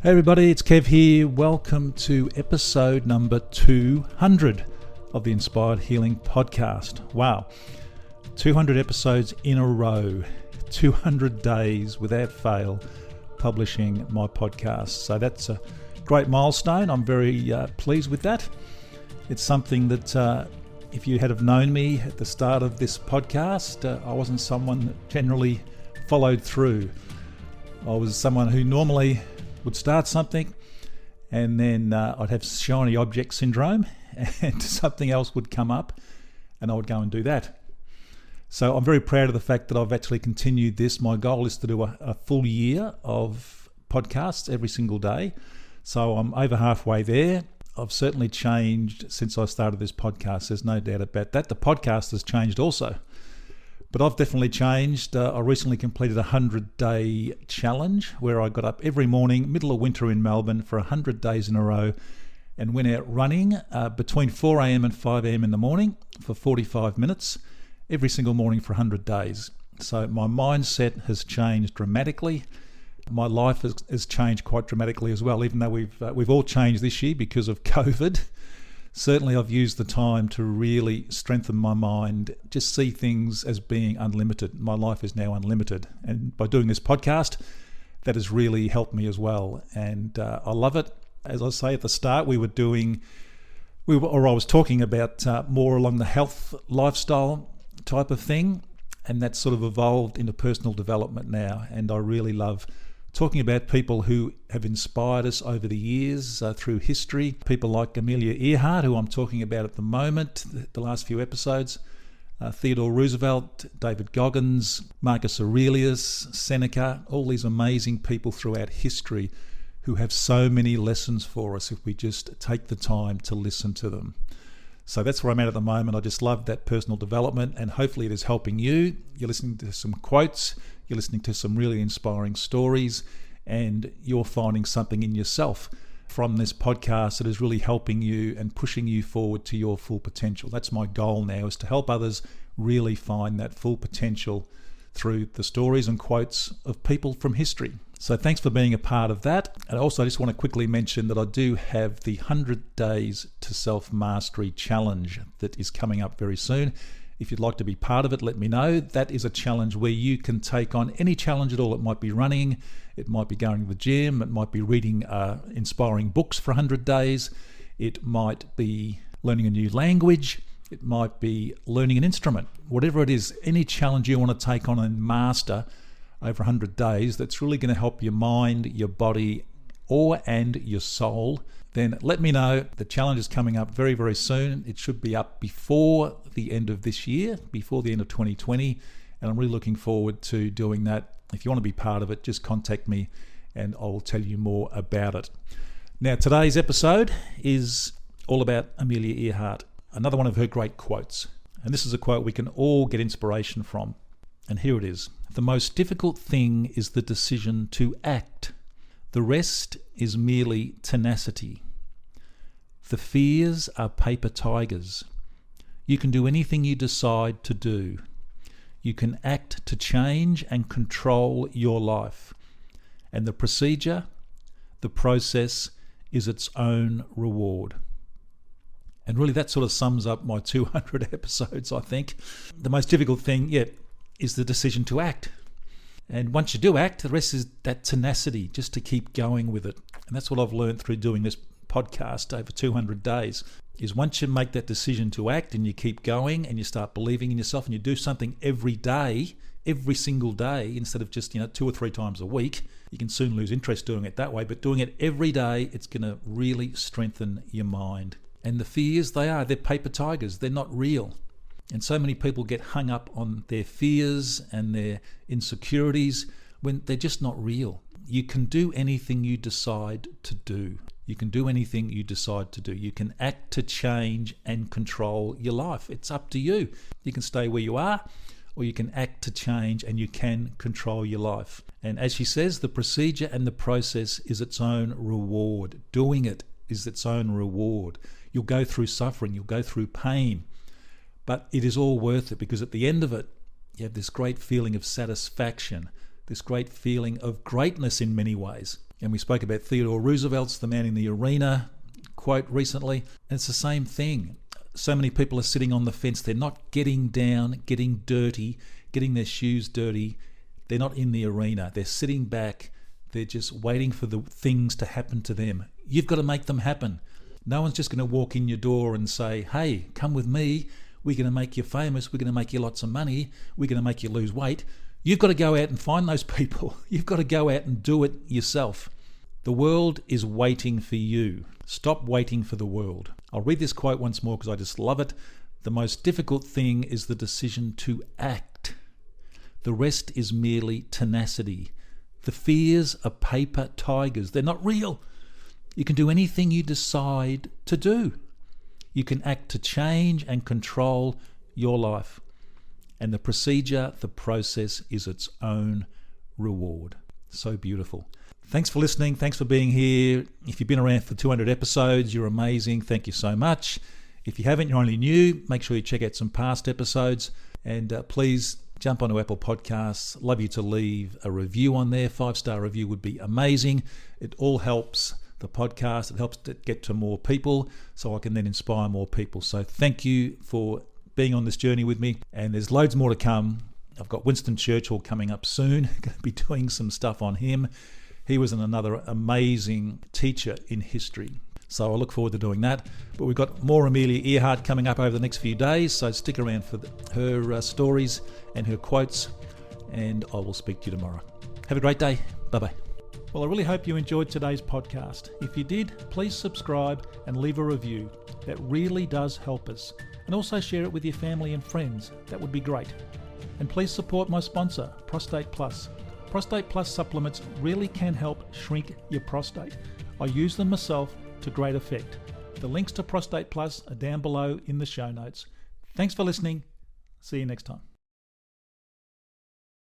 Hey everybody, it's Kev here. Welcome to episode number 200 of the Inspired Healing Podcast. Wow, 200 episodes in a row, 200 days without fail publishing my podcast. So that's a great milestone. I'm very pleased with that. It's something that if you had have known me at the start of this podcast, I wasn't someone that generally followed through. I was someone who normally would start something and then I'd have shiny object syndrome and something else would come up and I would go and do that. So I'm very proud of the fact that I've actually continued this. My goal is to do a full year of podcasts every single day. So I'm over halfway there. I've certainly changed since I started this podcast. There's no doubt about that. The podcast has changed also. But I've definitely changed. I recently completed a 100-day challenge where I got up every morning, middle of winter in Melbourne, for 100 days in a row and went out running between 4 a.m. and 5 a.m. in the morning for 45 minutes every single morning for 100 days. So my mindset has changed dramatically. My life has changed quite dramatically as well, even though we've all changed this year because of COVID. Certainly I've used the time to really strengthen my mind, just see things as being unlimited. My life is now unlimited. And by doing this podcast, that has really helped me as well. And I love it. As I say at the start, I was talking about more along the health lifestyle type of thing. And that's sort of evolved into personal development now. And I really love talking about people who have inspired us over the years through history. People like Amelia Earhart, who I'm talking about at the moment, the last few episodes. Theodore Roosevelt, David Goggins, Marcus Aurelius, Seneca, all these amazing people throughout history who have so many lessons for us if we just take the time to listen to them. So that's where I'm at the moment. I just love that personal development and hopefully it is helping you. You're listening to some quotes, you're listening to some really inspiring stories, and you're finding something in yourself from this podcast that is really helping you and pushing you forward to your full potential. That's my goal now, is to help others really find that full potential through the stories and quotes of people from history. So thanks for being a part of that. And also I just want to quickly mention that I do have the 100 Days to Self-Mastery Challenge that is coming up very soon. If you'd like to be part of it, let me know. That is a challenge where you can take on any challenge at all. It might be running, it might be going to the gym, it might be reading inspiring books for 100 days, it might be learning a new language, it might be learning an instrument. Whatever it is, any challenge you want to take on and master over 100 days that's really going to help your mind, your body, and your soul, then let me know. The challenge is coming up very, very soon. It should be up before the end of this year, before the end of 2020, and I'm really looking forward to doing that. If you want to be part of it, just contact me and I'll tell you more about it. Now, today's episode is all about Amelia Earhart, another one of her great quotes. And this is a quote we can all get inspiration from. And here it is. The most difficult thing is the decision to act. The rest is merely tenacity. The fears are paper tigers. You can do anything you decide to do. You can act to change and control your life. And the procedure, the process, is its own reward. And really that sort of sums up my 200 episodes, I think. The most difficult thing, is the decision to act. And once you do act, the rest is that tenacity, just to keep going with it. And that's what I've learned through doing this podcast over 200 days, is once you make that decision to act and you keep going and you start believing in yourself and you do something every day, every single day, instead of just 2 or 3 times a week, you can soon lose interest doing it that way. But doing it every day, it's going to really strengthen your mind. And the fears, they're paper tigers. They're not real. And so many people get hung up on their fears and their insecurities when they're just not real. You can do anything you decide to do. You can do anything you decide to do. You can act to change and control your life. It's up to you. You can stay where you are, or you can act to change and you can control your life. And as she says, the procedure and the process is its own reward. Doing it is its own reward. You'll go through suffering, you'll go through pain, but it is all worth it, because at the end of it, you have this great feeling of satisfaction, this great feeling of greatness in many ways. And we spoke about Theodore Roosevelt's The Man in the Arena quote recently. And it's the same thing. So many people are sitting on the fence. They're not getting down, getting dirty, getting their shoes dirty. They're not in the arena. They're sitting back. They're just waiting for the things to happen to them. You've got to make them happen. No one's just going to walk in your door and say, hey, come with me. We're going to make you famous. We're going to make you lots of money. We're going to make you lose weight. You've got to go out and find those people. You've got to go out and do it yourself. The world is waiting for you. Stop waiting for the world. I'll read this quote once more because I just love it. The most difficult thing is the decision to act. The rest is merely tenacity. The fears are paper tigers. They're not real. You can do anything you decide to do. You can act to change and control your life. And the procedure, the process is its own reward. So beautiful. Thanks for listening. Thanks for being here. If you've been around for 200 episodes, you're amazing. Thank you so much. If you haven't, you're only new, make sure you check out some past episodes. And please jump onto Apple Podcasts. Love you to leave a review on there. 5-star review would be amazing. It all helps the podcast. It helps to get to more people so I can then inspire more people. So thank you for being on this journey with me. And there's loads more to come. I've got Winston Churchill coming up soon. Going to be doing some stuff on him. He was another amazing teacher in history. So I look forward to doing that. But we've got more Amelia Earhart coming up over the next few days. So stick around for her stories and her quotes. And I will speak to you tomorrow. Have a great day. Bye-bye. Well, I really hope you enjoyed today's podcast. If you did, please subscribe and leave a review. That really does help us. And also share it with your family and friends. That would be great. And please support my sponsor, Prostate Plus. Prostate Plus supplements really can help shrink your prostate. I use them myself to great effect. The links to Prostate Plus are down below in the show notes. Thanks for listening. See you next time.